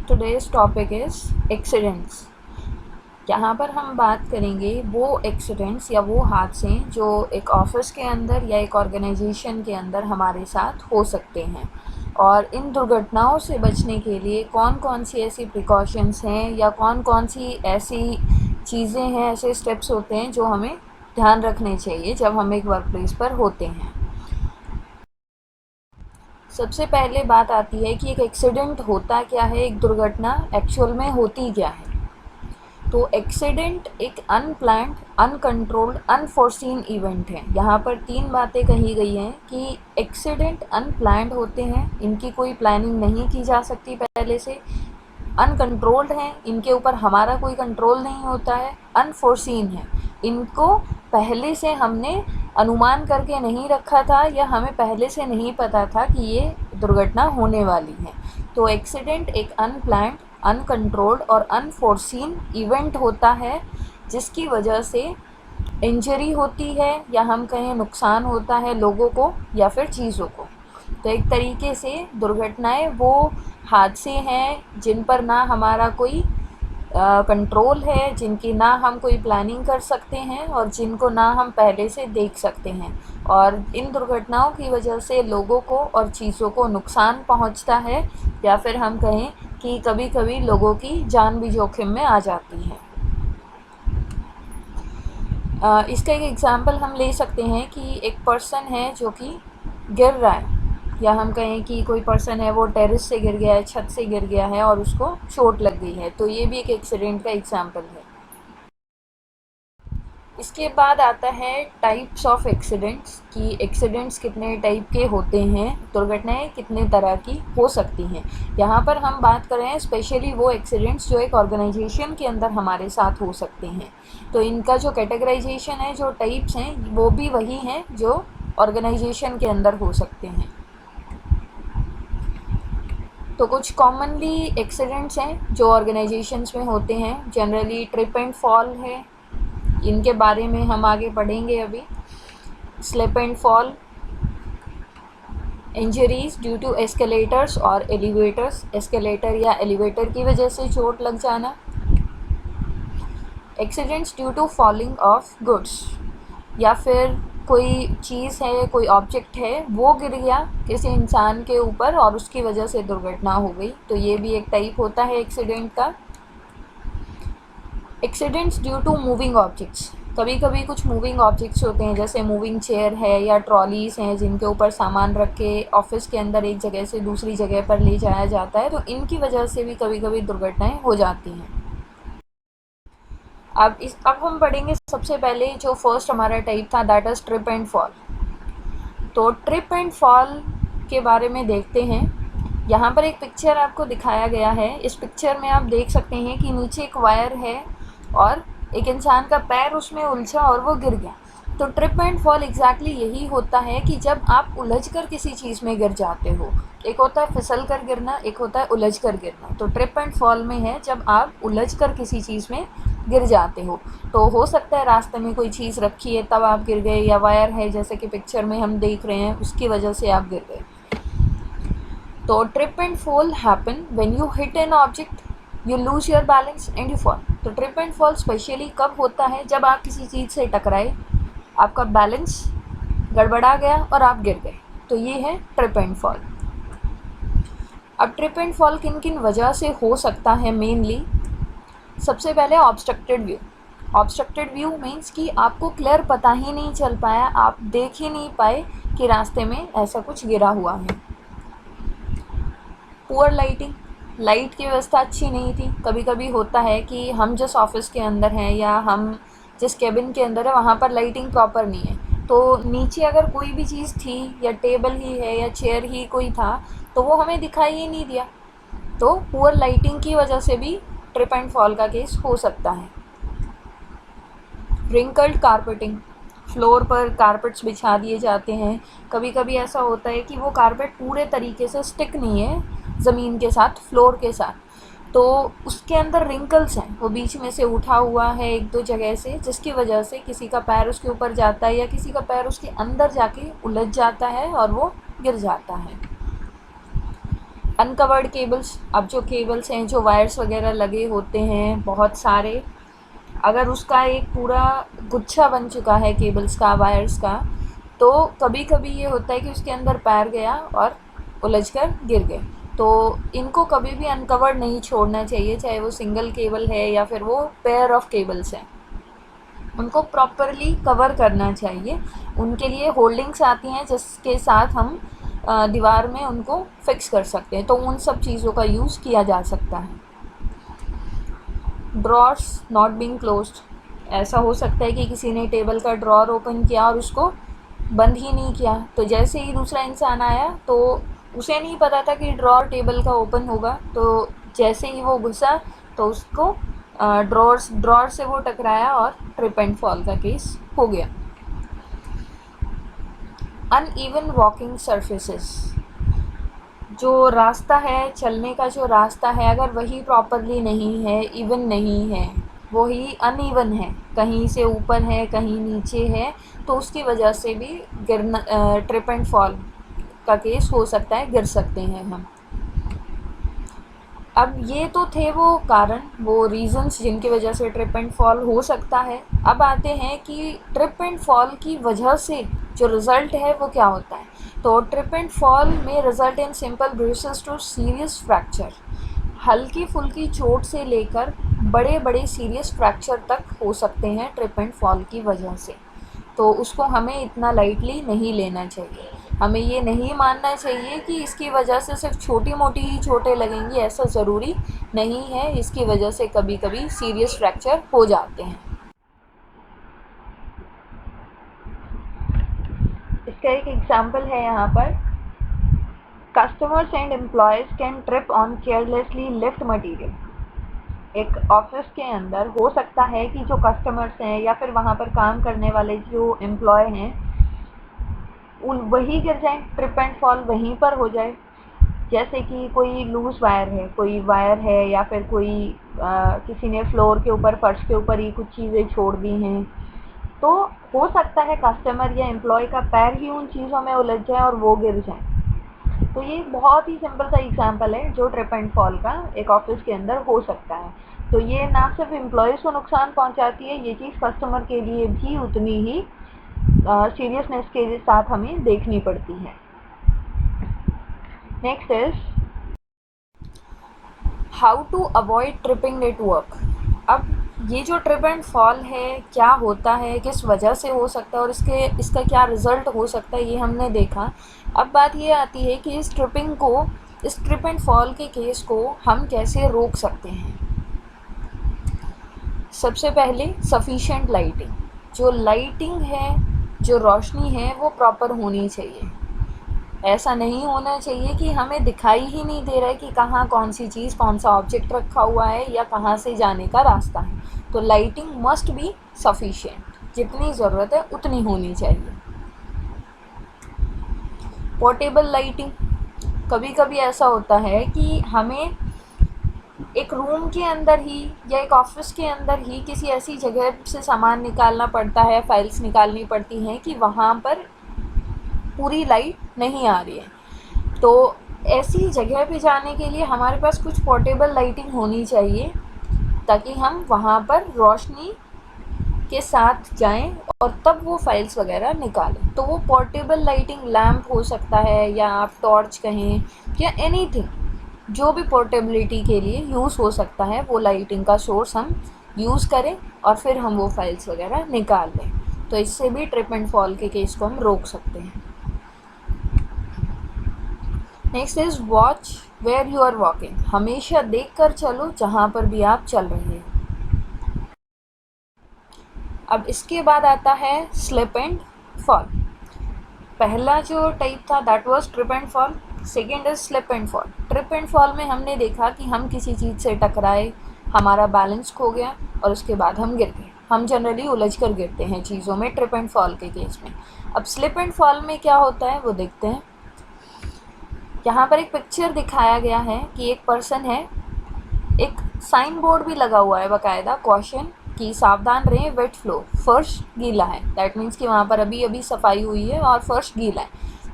Today's topic is accidents. यहाँ पर हम बात करेंगे वो एक्सीडेंट्स या वो हादसे जो एक ऑफिस के अंदर या एक ऑर्गेनाइजेशन के अंदर हमारे साथ हो सकते हैं, और इन दुर्घटनाओं से बचने के लिए कौन कौन सी ऐसी प्रिकॉशंस हैं या कौन कौन सी ऐसी चीज़ें हैं, ऐसे स्टेप्स होते हैं जो हमें ध्यान रखने चाहिए जब हम एक वर्क प्लेस पर होते हैं। सबसे पहले बात आती है कि एक एक्सीडेंट होता क्या है, एक दुर्घटना एक्चुअल में होती क्या है। तो एक्सीडेंट एक अनप्लान्ड, अनकंट्रोल्ड, अनफोर्सीन इवेंट है। यहाँ पर 3 बातें कही गई हैं कि एक्सीडेंट अनप्लान्ड होते हैं, इनकी कोई प्लानिंग नहीं की जा सकती पहले से, अनकंट्रोल्ड हैं, इनके ऊपर हमारा कोई कंट्रोल नहीं होता है, अनफोर्सीन है, इनको पहले से हमने अनुमान करके नहीं रखा था या हमें पहले से नहीं पता था कि ये दुर्घटना होने वाली है। तो एक्सीडेंट एक अनप्लान्ड, अनकंट्रोल्ड और अनफोर्सीन इवेंट होता है जिसकी वजह से इंजरी होती है या हम कहें नुकसान होता है लोगों को या फिर चीज़ों को। तो एक तरीके से दुर्घटनाएं वो हादसे हैं जिन पर ना हमारा कोई कंट्रोल है, जिनकी ना हम कोई प्लानिंग कर सकते हैं और जिनको ना हम पहले से देख सकते हैं, और इन दुर्घटनाओं की वजह से लोगों को और चीज़ों को नुकसान पहुंचता है या फिर हम कहें कि कभी कभी लोगों की जान भी जोखिम में आ जाती है। इसका एक एग्ज़ाम्पल हम ले सकते हैं कि एक पर्सन है जो कि गिर रहा है, या हम कहें कि कोई पर्सन है वो टेरेस से गिर गया है, छत से गिर गया है और उसको चोट लग गई है, तो ये भी एक एक्सीडेंट का एग्जाम्पल है। इसके बाद आता है टाइप्स ऑफ एक्सीडेंट्स, कि एक्सीडेंट्स कितने टाइप के होते हैं, दुर्घटनाएं कितने तरह की हो सकती हैं। यहाँ पर हम बात कर रहे हैं स्पेशली वो एक्सीडेंट्स जो एक ऑर्गेनाइजेशन के अंदर हमारे साथ हो सकते हैं। तो इनका जो कैटेगराइजेशन है, जो टाइप्स हैं, वो भी वही हैं जो ऑर्गेनाइजेशन के अंदर हो सकते हैं। तो कुछ कॉमनली एक्सीडेंट्स हैं जो ऑर्गेनाइजेशंस में होते हैं। जनरली ट्रिप एंड फॉल है, इनके बारे में हम आगे पढ़ेंगे अभी। Slip and fall, injuries due to escalators और एलिवेटर्स, एस्केलेटर या एलिवेटर की वजह से चोट लग जाना। Accidents due to falling of goods, या फिर कोई चीज़ है, कोई ऑब्जेक्ट है, वो गिर गया किसी इंसान के ऊपर और उसकी वजह से दुर्घटना हो गई, तो ये भी एक टाइप होता है एक्सीडेंट का। Accidents due to moving objects, कभी कभी कुछ मूविंग ऑब्जेक्ट्स होते हैं जैसे मूविंग चेयर है या ट्रॉलीज़ हैं जिनके ऊपर सामान रख के ऑफिस के अंदर एक जगह से दूसरी जगह पर ले जाया जाता है, तो इनकी वजह से भी कभी कभी दुर्घटनाएं हो जाती हैं। अब हम पढ़ेंगे सबसे पहले जो फर्स्ट हमारा टाइप था, that is trip and fall. तो ट्रिप एंड फॉल के बारे में देखते हैं। यहाँ पर एक पिक्चर आपको दिखाया गया है। इस पिक्चर में आप देख सकते हैं कि नीचे एक वायर है और एक इंसान का पैर उसमें उलझा और वो गिर गया। तो ट्रिप एंड फॉल एग्जैक्टली यही होता है कि जब आप उलझ कर किसी चीज़ में गिर जाते हो। एक होता है फिसल कर गिरना, एक होता है उलझ कर गिरना। तो ट्रिप एंड फॉल में है जब आप उलझ कर किसी चीज़ में गिर जाते हो। तो हो सकता है रास्ते में कोई चीज़ रखी है तब आप गिर गए, या वायर है जैसे कि पिक्चर में हम देख रहे हैं उसकी वजह से आप गिर गए। तो trip and fall happen when you hit an object, you lose your balance and you fall. तो ट्रिप एंड फॉल स्पेशली कब होता है, जब आप किसी चीज़ से टकराए, आपका बैलेंस गड़बड़ा गया और आप गिर गए, तो ये है ट्रिप एंड फॉल। अब ट्रिप एंड फॉल किन किन वजह से हो सकता है मेनली। सबसे पहले obstructed view. Obstructed view means कि आपको क्लियर पता ही नहीं चल पाया, आप देख ही नहीं पाए कि रास्ते में ऐसा कुछ गिरा हुआ है। पुअर लाइटिंग, लाइट की व्यवस्था अच्छी नहीं थी। कभी कभी होता है कि हम जिस ऑफिस के अंदर हैं या हम जिस केबिन के अंदर है वहाँ पर लाइटिंग प्रॉपर नहीं है, तो नीचे अगर कोई भी चीज़ थी या टेबल ही है या चेयर ही कोई था तो वो हमें दिखाई ही नहीं दिया। तो पुअर लाइटिंग की वजह से भी ट्रिप एंड फॉल का केस हो सकता है। रिंकल्ड कारपेटिंग, फ्लोर पर कारपेट्स बिछा दिए जाते हैं। कभी कभी ऐसा होता है कि वो कारपेट पूरे तरीके से स्टिक नहीं है ज़मीन के साथ, फ्लोर के साथ, तो उसके अंदर रिंकल्स हैं, वो बीच में से उठा हुआ है एक दो जगह से, जिसकी वजह से किसी का पैर उसके ऊपर जाता है या किसी का पैर उसके अंदर जाके उलझ जाता है और वो गिर जाता है। अनकवर्ड केबल्स, अब जो केबल्स हैं, जो वायर्स वगैरह लगे होते हैं बहुत सारे, अगर उसका एक पूरा गुच्छा बन चुका है केबल्स का, वायर्स का, तो कभी कभी ये होता है कि उसके अंदर पैर गया और उलझकर गिर गए। तो इनको कभी भी अनकवर्ड नहीं छोड़ना चाहिए, चाहे वो सिंगल केबल है या फिर वो पेयर ऑफ केबल्स हैं, उनको प्रॉपरली कवर करना चाहिए। उनके लिए होल्डिंग्स आती हैं जिसके साथ हम दीवार में उनको फिक्स कर सकते हैं, तो उन सब चीज़ों का यूज़ किया जा सकता है। ड्रॉर्स नॉट बीइंग क्लोज्ड, ऐसा हो सकता है कि किसी ने टेबल का ड्रॉर ओपन किया और उसको बंद ही नहीं किया, तो जैसे ही दूसरा इंसान आया तो उसे नहीं पता था कि ड्रॉर टेबल का ओपन होगा, तो जैसे ही वो घुसा तो उसको ड्रॉर से वो टकराया और ट्रिप एंड फॉल का केस हो गया। अनइवन वॉकिंग सरफेसेस, जो रास्ता है, चलने का जो रास्ता है, अगर वही प्रॉपरली नहीं है, इवन नहीं है, वही अनइवन है, कहीं से ऊपर है कहीं नीचे है, तो उसकी वजह से भी गिरना, ट्रिप एंड फॉल का केस हो सकता है, गिर सकते हैं हम। अब ये तो थे वो कारण, वो रीज़न्स जिनकी वजह से ट्रिप एंड फॉल हो सकता है। अब आते हैं कि ट्रिप एंड फॉल की वजह से जो रिज़ल्ट है वो क्या होता है। तो ट्रिप एंड फॉल में result in simple bruises to serious fracture, हल्की फुल्की चोट से लेकर बड़े बड़े सीरियस फ्रैक्चर तक हो सकते हैं ट्रिप एंड फॉल की वजह से। तो उसको हमें इतना लाइटली नहीं लेना चाहिए, हमें ये नहीं मानना चाहिए कि इसकी वजह से सिर्फ छोटी मोटी ही चोटें लगेंगी, ऐसा ज़रूरी नहीं है, इसकी वजह से कभी कभी सीरियस फ्रैक्चर हो जाते हैं। इसका एक एग्जाम्पल है यहाँ पर, customers and employees can trip on carelessly lift material. एक ऑफिस के अंदर हो सकता है कि जो कस्टमर्स हैं या फिर वहाँ पर काम करने वाले जो एम्प्लॉय हैं वही गिर जाएं, ट्रिप एंड फॉल वहीं पर हो जाए। जैसे कि कोई लूज़ वायर है, कोई वायर है, या फिर कोई किसी ने फ्लोर के ऊपर, फर्श के ऊपर ही कुछ चीज़ें छोड़ दी हैं, तो हो सकता है कस्टमर या एम्प्लॉय का पैर ही उन चीज़ों में उलझ जाए और वो गिर जाए। तो ये बहुत ही सिंपल सा एग्जांपल है जो ट्रिप एंड फॉल का एक ऑफिस के अंदर हो सकता है। तो ये ना सिर्फ एम्प्लॉयज़ को नुकसान पहुंचाती है, ये चीज़ कस्टमर के लिए भी उतनी ही सीरियसनेस के साथ हमें देखनी पड़ती है। Next is how to avoid tripping at work. अब ये जो ट्रिप एंड फॉल है, क्या होता है, किस वजह से हो सकता है और इसका क्या रिज़ल्ट हो सकता है, ये हमने देखा। अब बात ये आती है कि इस ट्रिप एंड फॉल के केस को हम कैसे रोक सकते हैं। सबसे पहले सफिशिएंट लाइटिंग, जो लाइटिंग है, जो रोशनी है, वो प्रॉपर होनी चाहिए। ऐसा नहीं होना चाहिए कि हमें दिखाई ही नहीं दे रहा है कि कहाँ कौन सी चीज़, कौन सा ऑब्जेक्ट रखा हुआ है या कहाँ से जाने का रास्ता है। तो लाइटिंग मस्ट बी सफिशिएंट, जितनी ज़रूरत है उतनी होनी चाहिए। पोर्टेबल लाइटिंग, कभी कभी ऐसा होता है कि हमें एक रूम के अंदर ही या एक ऑफिस के अंदर ही किसी ऐसी जगह से सामान निकालना पड़ता है, फाइल्स निकालनी पड़ती हैं कि वहाँ पर पूरी लाइट नहीं आ रही है। तो ऐसी जगह पे जाने के लिए हमारे पास कुछ पोर्टेबल लाइटिंग होनी चाहिए, ताकि हम वहाँ पर रोशनी के साथ जाएं और तब वो फाइल्स वगैरह निकालें। तो वो पोर्टेबल लाइटिंग लैम्प हो सकता है, या आप टॉर्च कहें, या एनीथिंग जो भी पोर्टेबिलिटी के लिए यूज़ हो सकता है, वो लाइटिंग का सोर्स हम यूज़ करें और फिर हम वो फाइल्स वगैरह निकाल लें। तो इससे भी ट्रिप एंड फॉल के केस को हम रोक सकते हैं। Next is watch where you are walking, हमेशा देख कर चलो जहाँ पर भी आप चल रहे हैं। अब इसके बाद आता है स्लिप एंड फॉल। पहला जो टाइप था that was trip and fall, second is slip and fall. Trip and fall में हमने देखा कि हम किसी चीज़ से टकराए, हमारा बैलेंस खो गया और उसके बाद हम गिर गए। हम जनरली उलझ कर गिरते हैं चीज़ों में ट्रिप एंड फॉल के केस में। अब स्लिप एंड फॉल में क्या होता है वो देखते हैं। यहाँ पर एक पिक्चर दिखाया गया है कि एक पर्सन है, एक साइन बोर्ड भी लगा हुआ है बाकायदा, कॉशन कि सावधान रहें, वेट फ्लो, फर्श गीला है। दैट मीन्स कि वहाँ पर अभी अभी सफाई हुई है और फर्श गीला है।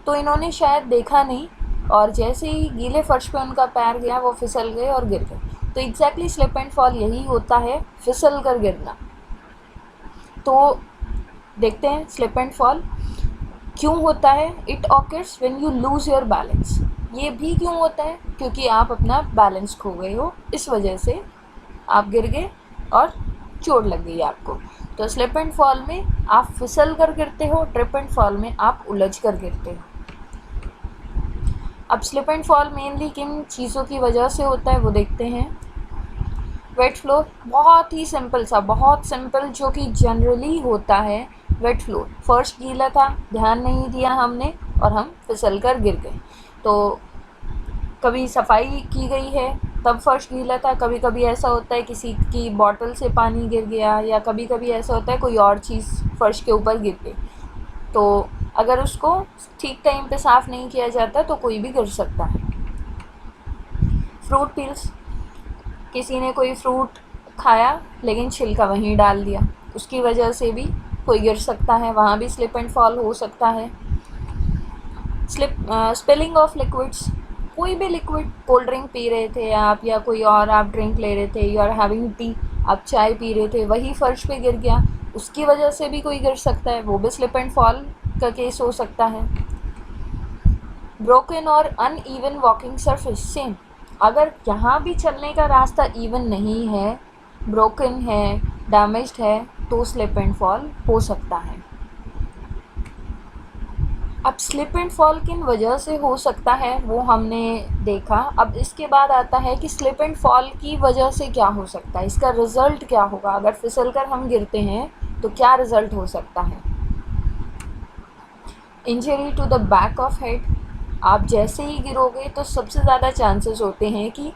तो इन्होंने शायद देखा नहीं और जैसे ही गीले फर्श पे उनका पैर गया वो फिसल गए और गिर गए। तो एग्जैक्टली स्लिप एंड फॉल यही होता है, फिसल कर गिरना। तो देखते हैं स्लिप एंड फॉल क्यों होता है। It occurs when you lose your balance. ये भी क्यों होता है, क्योंकि आप अपना बैलेंस खो गए हो, इस वजह से आप गिर गए और चोट लग गई आपको। तो स्लिप एंड फॉल में आप फिसल कर गिरते हो, ट्रिप एंड फॉल में आप उलझ कर गिरते हो। अब स्लिप एंड फॉल मेनली किन चीज़ों की वजह से होता है वो देखते हैं। वेट फ्लोर, बहुत ही सिंपल सा, बहुत सिंपल जो कि जनरली होता है। वेट फ्लोर, फर्श गीला था, ध्यान नहीं दिया हमने और हम फिसल कर गिर गए। तो कभी सफाई की गई है तब फर्श गीला था, कभी कभी ऐसा होता है किसी की बॉटल से पानी गिर गया, या कभी कभी ऐसा होता है कोई और चीज़ फर्श के ऊपर गिर गई। तो अगर उसको ठीक टाइम पे साफ़ नहीं किया जाता तो कोई भी गिर सकता है। फ्रूट पील्स, किसी ने कोई फ्रूट खाया लेकिन छिलका वहीं डाल दिया, उसकी वजह से भी कोई गिर सकता है, वहाँ भी स्लिप एंड फॉल हो सकता है। स्पिलिंग ऑफ लिक्विड्स, कोई भी लिक्विड, कोल्ड ड्रिंक पी रहे थे आप या कोई और आप ड्रिंक ले रहे थे, यू आर हैविंग टी, आप चाय पी रहे थे, वही फर्श पे गिर गया, उसकी वजह से भी कोई गिर सकता है, वो भी स्लिप एंड फॉल का केस हो सकता है। ब्रोकन और अनइवन वॉकिंग सरफेस, सेम, अगर यहाँ भी चलने का रास्ता इवन नहीं है, ब्रोकन है, डैमेज्ड है, तो स्लिप एंड फॉल हो सकता है। अब स्लिप एंड फॉल किन वजह से हो सकता है वो हमने देखा। अब इसके बाद आता है कि स्लिप एंड फॉल की वजह से क्या हो सकता है, इसका रिज़ल्ट क्या होगा। अगर फिसल कर हम गिरते हैं तो क्या रिज़ल्ट हो सकता है। Injury to the back of head, आप जैसे ही गिरोगे तो सबसे ज़्यादा चांसेस होते हैं कि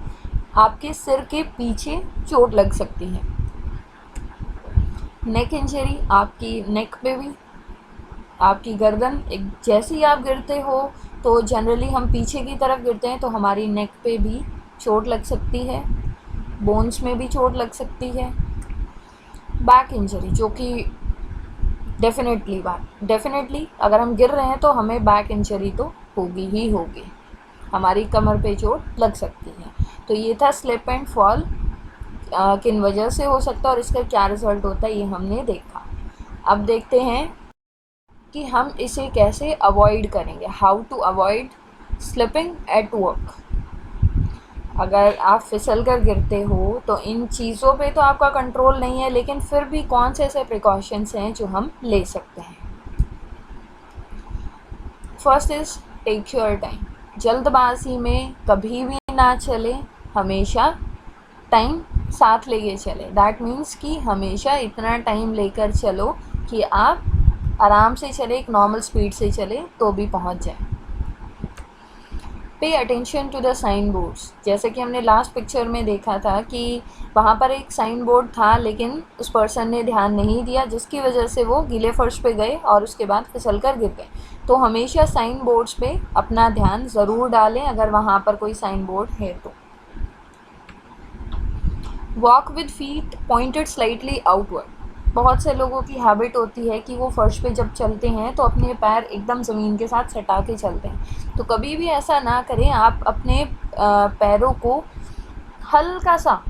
आपके सिर के पीछे चोट लग सकती है। नेक इंजरी, आपकी नेक पे भी, आपकी गर्दन, एक जैसे ही आप गिरते हो तो जनरली हम पीछे की तरफ गिरते हैं तो हमारी नेक पे भी चोट लग सकती है, बोन्स में भी चोट लग सकती है। बैक इंजरी, जो कि डेफिनेटली अगर हम गिर रहे हैं तो हमें बैक इंजरी तो होगी ही होगी, हमारी कमर पे चोट लग सकती है। तो ये था स्लिप एंड फॉल किन वजह से हो सकता है और इसका क्या रिजल्ट होता है, ये हमने देखा। अब देखते हैं कि हम इसे कैसे अवॉइड करेंगे, how to avoid slipping at work. अगर आप फिसल कर गिरते हो तो इन चीज़ों पे तो आपका कंट्रोल नहीं है, लेकिन फिर भी कौन से ऐसे प्रिकॉशंस हैं जो हम ले सकते हैं। First is take your time, जल्दबाजी में कभी भी ना चले, हमेशा टाइम साथ लेके चले। दैट मीन्स कि हमेशा इतना टाइम लेकर चलो कि आप आराम से चले, एक नॉर्मल स्पीड से चले तो भी पहुंच जाए। Pay attention to the sign boards, जैसे कि हमने लास्ट पिक्चर में देखा था कि वहाँ पर एक साइन बोर्ड था लेकिन उस पर्सन ने ध्यान नहीं दिया, जिसकी वजह से वो गीले फर्श पे गए और उसके बाद फिसल कर गिर गए। तो हमेशा साइन बोर्ड्स पे अपना ध्यान ज़रूर डालें अगर वहाँ पर कोई साइन बोर्ड है तो। Walk with feet pointed slightly outward, बहुत से लोगों की हैबिट होती है कि वो फर्श पे जब चलते हैं तो अपने पैर एकदम ज़मीन के साथ सटा के चलते हैं। तो कभी भी ऐसा ना करें, आप अपने पैरों को हल्का सा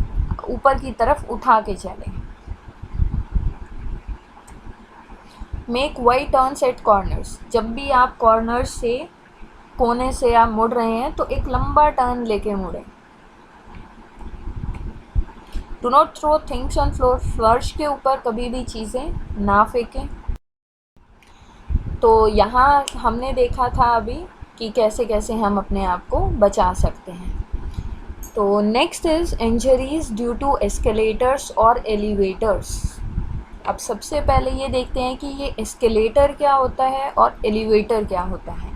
ऊपर की तरफ उठा के चलें। Make wide turns eight corners, जब भी आप कॉर्नर्स से, कोने से आप मुड़ रहे हैं तो एक लंबा टर्न लेके मुड़ें। Do not throw things on floor, फर्श के ऊपर कभी भी चीज़ें ना फेंकें। तो यहाँ हमने देखा था अभी कि कैसे कैसे हम अपने आप को बचा सकते हैं। तो next is injuries due to escalators और एलिवेटर्स। अब सबसे पहले ये देखते हैं कि ये एस्केलेटर क्या होता है और एलिवेटर क्या होता है।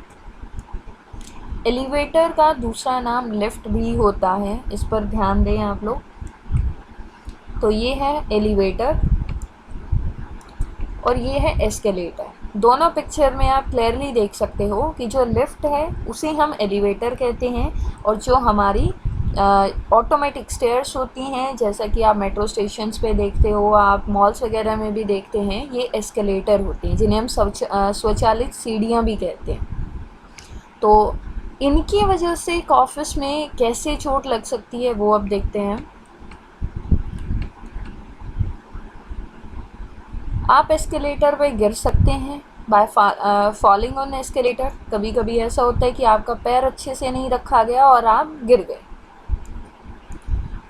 एलिवेटर का दूसरा नाम लिफ्ट भी होता है, इस पर ध्यान दें आप लोग। तो ये है एलिवेटर और ये है एस्केलेटर। दोनों पिक्चर में आप क्लियरली देख सकते हो कि जो लिफ्ट है उसे हम एलिवेटर कहते हैं और जो हमारी ऑटोमेटिक स्टेयर्स होती हैं, जैसा कि आप मेट्रो स्टेशंस पे देखते हो, आप मॉल्स वगैरह में भी देखते हैं, ये एस्केलेटर होती हैं जिन्हें हम स्वचालित सीढ़ियाँ भी कहते हैं। तो इनकी वजह से एक ऑफिस में कैसे चोट लग सकती है वो अब देखते हैं। आप एस्केलेटर पे गिर सकते हैं बाय फॉलिंग ऑन एस्केलेटर। कभी कभी ऐसा होता है कि आपका पैर अच्छे से नहीं रखा गया और आप गिर गए।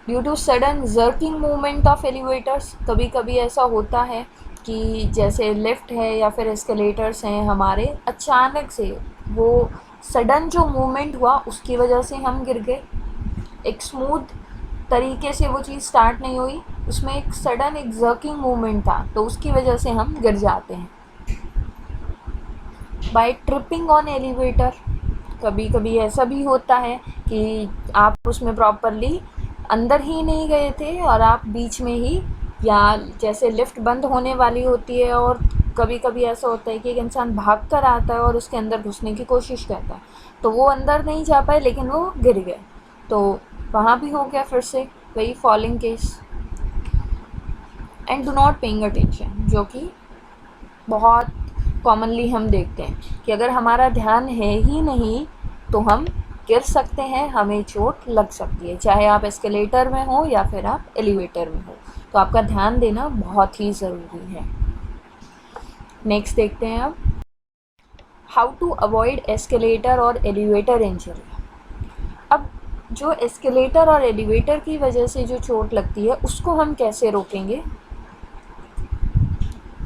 Due to sudden jerking movement of elevators, कभी कभी ऐसा होता है कि जैसे लिफ्ट है या फिर एस्केलेटर्स हैं हमारे, अचानक से वो सडन जो मूवमेंट हुआ उसकी वजह से हम गिर गए। एक स्मूथ तरीके से वो चीज़ स्टार्ट नहीं हुई, उसमें एक सडन एक जर्किंग मूवमेंट था, तो उसकी वजह से हम गिर जाते हैं। बाय ट्रिपिंग ऑन एलिवेटर, कभी कभी ऐसा भी होता है कि आप उसमें प्रॉपरली अंदर ही नहीं गए थे और आप बीच में ही, या जैसे लिफ्ट बंद होने वाली होती है और कभी कभी ऐसा होता है कि एक इंसान भाग कर आता है और उसके अंदर घुसने की कोशिश करता है, तो वो अंदर नहीं जा पाए लेकिन वो गिर गए, तो वहाँ भी हो गया फिर से वही falling case. And do not paying attention, जो कि बहुत कॉमनली हम देखते हैं कि अगर हमारा ध्यान है ही नहीं तो हम गिर सकते हैं, हमें चोट लग सकती है, चाहे आप एस्केलेटर में हो या फिर आप एलिवेटर में हो। तो आपका ध्यान देना बहुत ही ज़रूरी है। नेक्स्ट देखते हैं अब, हाउ टू अवॉइड एस्केलेटर और एलिवेटर इंजरी। अब जो एस्केलेटर और एलिवेटर की वजह से जो चोट लगती है उसको हम कैसे रोकेंगे।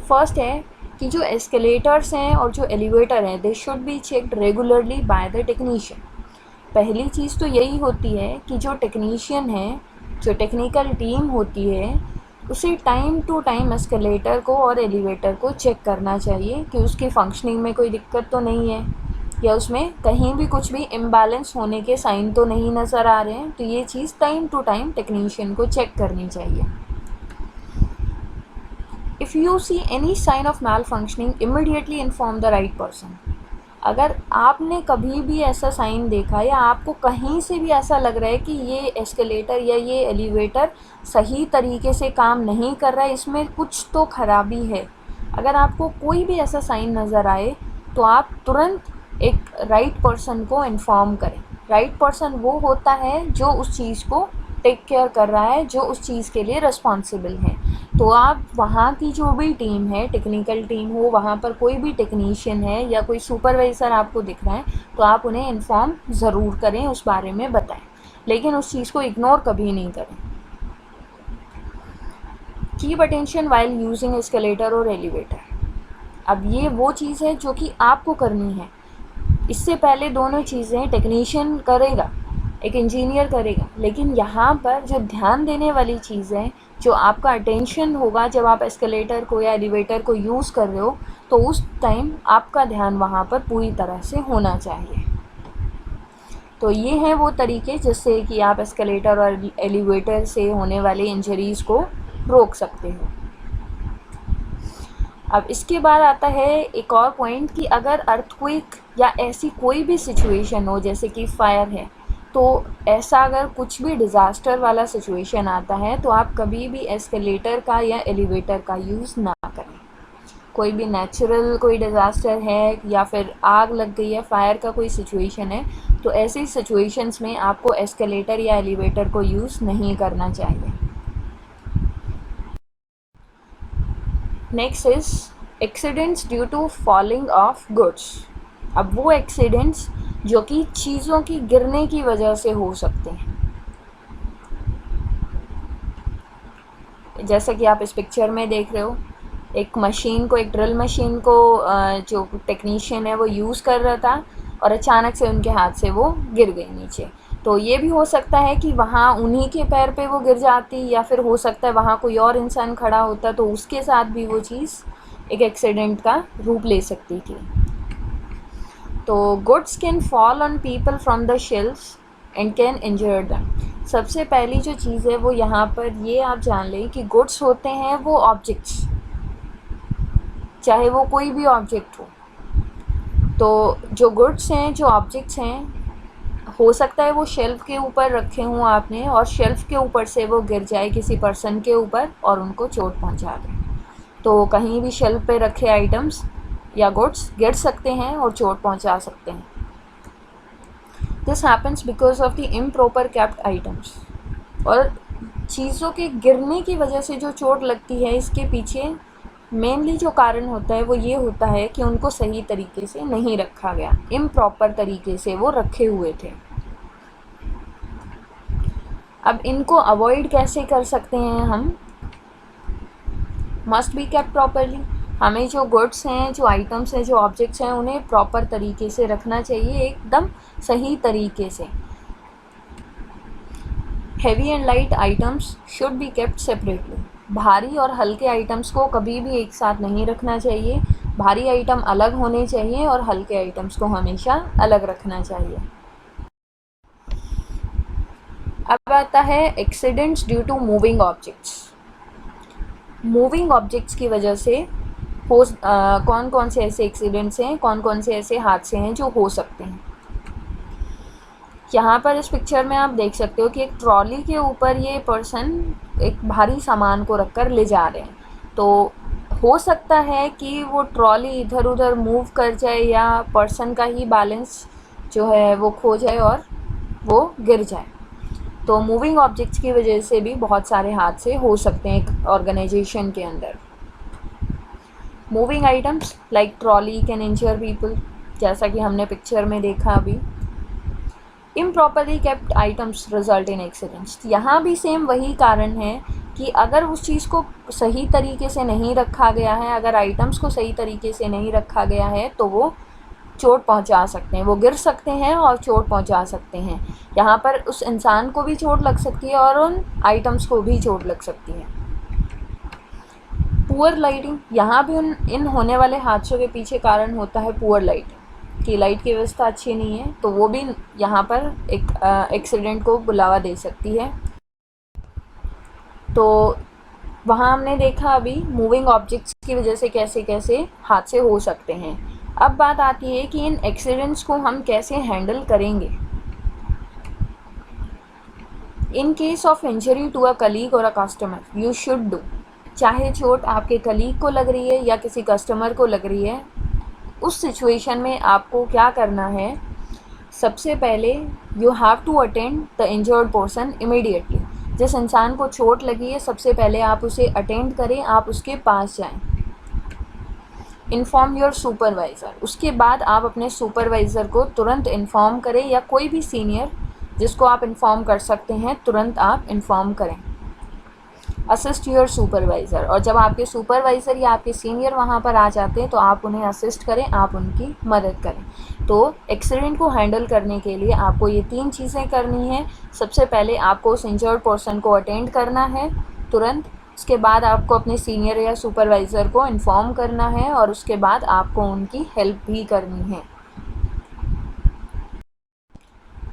फर्स्ट है कि जो एस्केलेटर्स हैं और जो एलिवेटर हैं, they should be checked regularly by the technician. पहली चीज़ तो यही होती है कि जो टेक्नीशियन है, जो टेक्निकल टीम होती है, उसे टाइम टू टाइम एस्केलेटर को और एलिवेटर को चेक करना चाहिए कि उसकी फंक्शनिंग में कोई दिक्कत तो नहीं है, या उसमें कहीं भी कुछ भी इम्बैलेंस होने के साइन तो नहीं नज़र आ रहे हैं। तो ये चीज़ टाइम टू टाइम टेक्नीशियन को चेक करनी चाहिए। If you see any sign of malfunctioning, immediately inform the right person. अगर आपने कभी भी ऐसा साइन देखा या आपको कहीं से भी ऐसा लग रहा है कि ये एस्केलेटर या ये एलिवेटर सही तरीके से काम नहीं कर रहा है, इसमें कुछ तो खराबी है, अगर आपको कोई भी ऐसा साइन नज़र आए तो आप तुरंत एक राइट पर्सन को इन्फॉर्म करें। राइट पर्सन वो होता है जो उस चीज़ को टेक केयर कर रहा है, जो उस चीज़ के लिए रिस्पॉन्सिबल है। तो आप वहाँ की जो भी टीम है, टेक्निकल टीम हो, वहाँ पर कोई भी टेक्नीशियन है या कोई सुपरवाइज़र आपको दिख रहा है, तो आप उन्हें इन्फॉर्म ज़रूर करें, उस बारे में बताएं, लेकिन उस चीज़ को इग्नोर कभी नहीं करें। Keep attention while using escalator और एलिवेटर। अब ये वो चीज़ है जो कि आपको करनी है। इससे पहले दोनों चीज़ें टेक्नीशियन करेगा, एक इंजीनियर करेगा, लेकिन यहाँ पर जो ध्यान देने वाली चीज़ है, जो आपका अटेंशन होगा जब आप एस्केलेटर को या एलिवेटर को यूज़ कर रहे हो, तो उस टाइम आपका ध्यान वहाँ पर पूरी तरह से होना चाहिए। तो ये हैं वो तरीके जिससे कि आप एस्केलेटर और एलिवेटर से होने वाली इंजरीज़ को रोक सकते हो। अब इसके बाद आता है एक और पॉइंट कि अगर अर्थक्वेक या ऐसी कोई भी सिचुएशन हो, जैसे कि फायर है, तो ऐसा अगर कुछ भी डिज़ास्टर वाला सिचुएशन आता है तो आप कभी भी एस्केलेटर का या एलिवेटर का यूज़ ना करें। कोई भी नेचुरल कोई डिज़ास्टर है या फिर आग लग गई है, फायर का कोई सिचुएशन है, तो ऐसी सिचुएशंस में आपको एस्केलेटर या एलिवेटर को यूज़ नहीं करना चाहिए। Next is accidents due to falling of goods. अब वो एक्सीडेंट्स जो कि चीज़ों की गिरने की वजह से हो सकते हैं, जैसा कि आप इस पिक्चर में देख रहे हो, एक मशीन को, एक ड्रिल मशीन को जो टेक्नीशियन है वो यूज़ कर रहा था और अचानक से उनके हाथ से वो गिर गई नीचे। तो ये भी हो सकता है कि वहाँ उन्हीं के पैर पे वो गिर जाती, या फिर हो सकता है वहाँ कोई और इंसान खड़ा होता तो उसके साथ भी वो चीज़ एक एक्सीडेंट का रूप ले सकती थी। तो goods can fall on people from the shelfs and can injure them. सबसे पहली जो चीज़ है वो यहाँ पर ये आप जान लें कि गुड्स होते हैं वो ऑब्जेक्ट्स, चाहे वो कोई भी ऑब्जेक्ट हो। तो जो गुड्स हैं, जो ऑब्जेक्ट्स हैं, हो सकता है वो शेल्फ के ऊपर रखे हों आपने और शेल्फ के ऊपर से वो गिर जाए किसी पर्सन के ऊपर और उनको चोट पहुंचा दे। तो कहीं भी शेल्फ पे रखे आइटम्स या गुड्स गिर सकते हैं और चोट पहुंचा सकते हैं। This happens because of the improper kept items. और चीज़ों के गिरने की वजह से जो चोट लगती है, इसके पीछे मेनली जो कारण होता है वो ये होता है कि उनको सही तरीके से नहीं रखा गया, इम्प्रॉपर तरीके से वो रखे हुए थे। अब इनको अवॉइड कैसे कर सकते हैं हम? Must be kept properly. हमें जो गुड्स हैं, जो आइटम्स हैं, जो ऑब्जेक्ट्स हैं, उन्हें प्रॉपर तरीके से रखना चाहिए, एकदम सही तरीके से। Heavy and light items should be kept separately. भारी और हल्के आइटम्स को कभी भी एक साथ नहीं रखना चाहिए। भारी आइटम अलग होने चाहिए और हल्के आइटम्स को हमेशा अलग रखना चाहिए। अब आता है accidents due to moving objects. Moving objects की वजह से कौन कौन से ऐसे एक्सीडेंट्स हैं, कौन कौन से ऐसे हादसे हैं जो हो सकते हैं। यहाँ पर इस पिक्चर में आप देख सकते हो कि एक ट्रॉली के ऊपर ये पर्सन एक भारी सामान को रखकर ले जा रहे हैं। तो हो सकता है कि वो ट्रॉली इधर उधर मूव कर जाए या पर्सन का ही बैलेंस जो है वो खो जाए और वो गिर जाए। तो मूविंग ऑब्जेक्ट्स की वजह से भी बहुत सारे हादसे हो सकते हैं एक ऑर्गेनाइजेशन के अंदर। Moving items like trolley can injure people, जैसा कि हमने पिक्चर में देखा अभी। Improperly kept items result in accidents. यहाँ भी सेम वही कारण है कि अगर उस चीज़ को सही तरीके से नहीं रखा गया है, अगर आइटम्स को सही तरीके से नहीं रखा गया है, तो वो चोट पहुंचा सकते हैं, वो गिर सकते हैं और चोट पहुंचा सकते हैं। यहाँ पर उस इंसान को भी चोट लग सकती है और उन आइटम्स को भी चोट लग सकती है। पुअर लाइटिंग, यहाँ भी इन होने वाले हादसों के पीछे कारण होता है पुअर लाइटिंग, कि लाइट की व्यवस्था अच्छी नहीं है, तो वो भी यहाँ पर एक एक्सीडेंट को बुलावा दे सकती है। तो वहाँ हमने देखा अभी मूविंग ऑब्जेक्ट्स की वजह से कैसे कैसे हादसे हो सकते हैं। अब बात आती है कि इन एक्सीडेंट्स को हम कैसे हैंडल करेंगे। In case of injury to a colleague और a customer, you should do. चाहे चोट आपके कलीग को लग रही है या किसी कस्टमर को लग रही है, उस सिचुएशन में आपको क्या करना है? सबसे पहले you have to attend the injured person immediately. जिस इंसान को चोट लगी है, सबसे पहले आप उसे अटेंड करें, आप उसके पास जाएं। इन्फॉर्म योर सुपरवाइज़र, उसके बाद आप अपने सुपरवाइज़र को तुरंत इन्फॉर्म करें, या कोई भी सीनियर जिसको आप इन्फॉर्म कर सकते हैं, तुरंत आप इन्फॉर्म करें। असिस्ट योर सुपरवाइज़र, और जब आपके सुपरवाइज़र या आपके सीनियर वहाँ पर आ जाते हैं तो आप उन्हें असिस्ट करें, आप उनकी मदद करें। तो एक्सीडेंट को हैंडल करने के लिए आपको ये 3 चीज़ें करनी है। सबसे पहले आपको उस इंजर्ड पर्सन को अटेंड करना है तुरंत, उसके बाद आपको अपने सीनियर या सुपरवाइज़र को इन्फॉर्म करना है, और उसके बाद आपको उनकी हेल्प भी करनी है।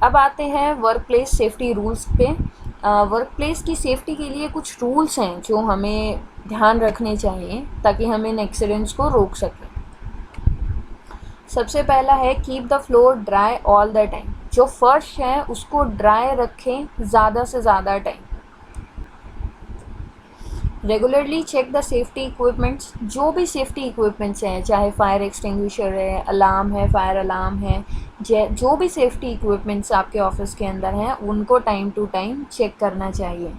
अब आते हैं वर्क प्लेस सेफ्टी रूल्स पे। वर्क प्लेस की सेफ्टी के लिए कुछ रूल्स हैं जो हमें ध्यान रखने चाहिए ताकि हम इन एक्सीडेंट्स को रोक सकें। सबसे पहला है keep the floor dry all the time. जो फर्श है उसको ड्राई रखें ज़्यादा से ज़्यादा time. Regularly check the safety equipments. जो भी सेफ्टी इक्विपमेंट्स हैं, चाहे फायर एक्सटिंग्विशर है, अलार्म है, फायर अलार्म है, जो भी सेफ्टी इक्विपमेंट्स आपके ऑफिस के अंदर हैं, उनको टाइम टू टाइम चेक करना चाहिए।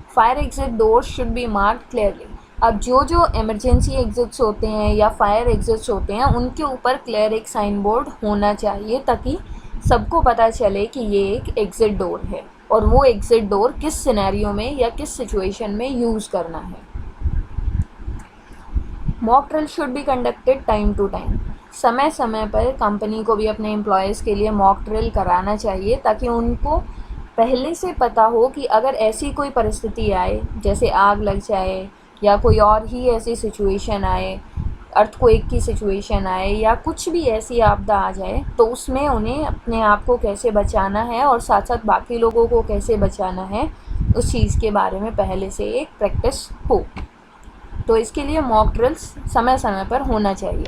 Fire exit doors should be marked clearly. अब जो इमरजेंसी एग्जिट्स होते हैं या फायर एग्जिट्स होते हैं, उनके ऊपर क्लियर एक साइन बोर्ड होना चाहिए ताकि सबको पता चले कि ये एक एग्जिट डोर है और वो एग्जिट डोर किस सिनेरियो में या किस सिचुएशन में यूज़ करना है। Mock drill should be conducted time to time. समय समय पर कंपनी को भी अपने एम्प्लॉयज़ के लिए मॉक ड्रिल कराना चाहिए ताकि उनको पहले से पता हो कि अगर ऐसी कोई परिस्थिति आए, जैसे आग लग जाए या कोई और ही ऐसी सिचुएशन आए, अर्थक्वेक की सिचुएशन आए या कुछ भी ऐसी आपदा आ जाए, तो उसमें उन्हें अपने आप को कैसे बचाना है और साथ साथ बाकी लोगों को कैसे बचाना है, उस चीज़ के बारे में पहले से एक प्रैक्टिस हो। तो इसके लिए मॉक ड्रिल्स समय समय पर होना चाहिए।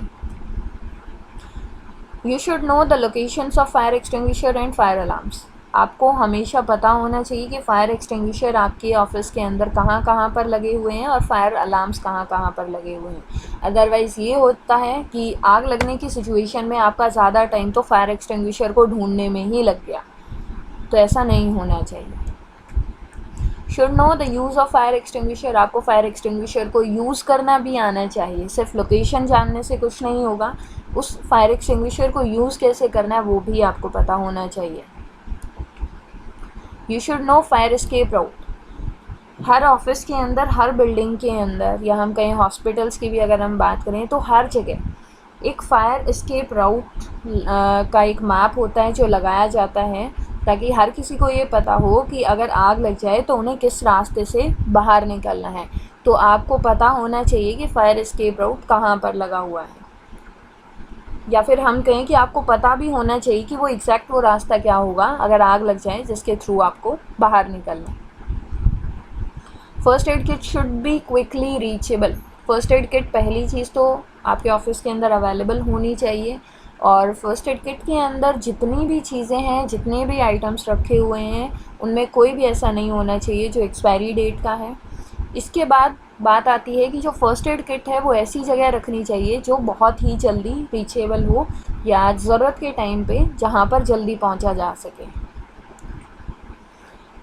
You should know the locations of fire extinguisher and fire alarms. आपको हमेशा पता होना चाहिए कि फ़ायर एक्सटिंग्विशर आपके ऑफिस के अंदर कहाँ कहाँ पर लगे हुए हैं और फायर अलार्म्स कहाँ कहाँ पर लगे हुए हैं। अदरवाइज़ ये होता है कि आग लगने की सिचुएशन में आपका ज़्यादा टाइम तो फायर एक्सटिंग्विशर को ढूंढने में ही लग गया, तो ऐसा नहीं होना चाहिए। Should know the use of fire extinguisher, आपको फायर एक्सटिंग्विशर को यूज़ करना भी आना चाहिए। सिर्फ लोकेशन जानने से कुछ नहीं होगा, उस फायर एक्सटिंग्विशर को यूज़ कैसे करना है वो भी आपको पता होना चाहिए। You should know fire escape route. Her office के अंदर, हर बिल्डिंग के अंदर, या हम कहीं हॉस्पिटल्स की भी अगर हम बात करें तो हर जगह एक फायर एस्केप राउट का एक मैप होता है जो लगाया जाता है, ताकि हर किसी को ये पता हो कि अगर आग लग जाए तो उन्हें किस रास्ते से बाहर निकलना है। तो आपको पता होना चाहिए कि फायर एस्केप राउट कहाँ पर लगा हुआ है, या फिर हम कहें कि आपको पता भी होना चाहिए कि वो एग्जैक्ट वो रास्ता क्या होगा अगर आग लग जाए जिसके थ्रू आपको बाहर निकलना है। First aid kit should be quickly reachable. First aid kit पहली चीज़ तो आपके ऑफिस के अंदर अवेलेबल होनी चाहिए, और फर्स्ट एड किट के अंदर जितनी भी चीज़ें हैं, जितने भी आइटम्स रखे हुए हैं, उनमें कोई भी ऐसा नहीं होना चाहिए जो एक्सपायरी डेट का है। इसके बाद बात आती है कि जो फ़र्स्ट एड किट है वो ऐसी जगह रखनी चाहिए जो बहुत ही जल्दी रीचेबल हो, या ज़रूरत के टाइम पे जहाँ पर जल्दी पहुँचा जा सके।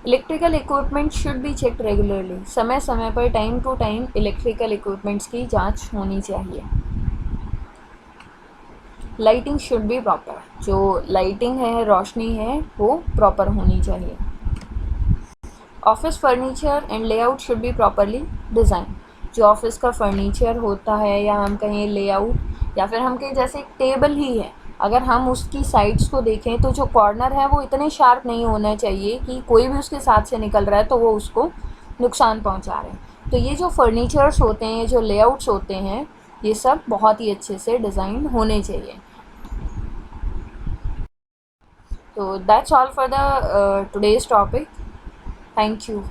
Electrical equipment should be checked regularly. समय समय पर, time to time electrical equipments की जांच होनी चाहिए। Lighting should be proper. जो लाइटिंग है, रोशनी है, वो प्रॉपर होनी चाहिए। Office furniture and layout should be properly design. जो ऑफिस का फर्नीचर होता है, या हम कहें लेआउट, या फिर हम कहें जैसे एक टेबल ही है, अगर हम उसकी साइड्स को देखें तो जो कॉर्नर है वो इतने शार्प नहीं होना चाहिए कि कोई भी उसके साथ से निकल रहा है तो वो उसको नुकसान पहुंचा रहे हैं। तो ये जो फर्नीचर्स होते हैं, जो लेआउट्स होते हैं, ये सब बहुत ही अच्छे से डिज़ाइन होने चाहिए। तो that's all for the today's topic. Thank you.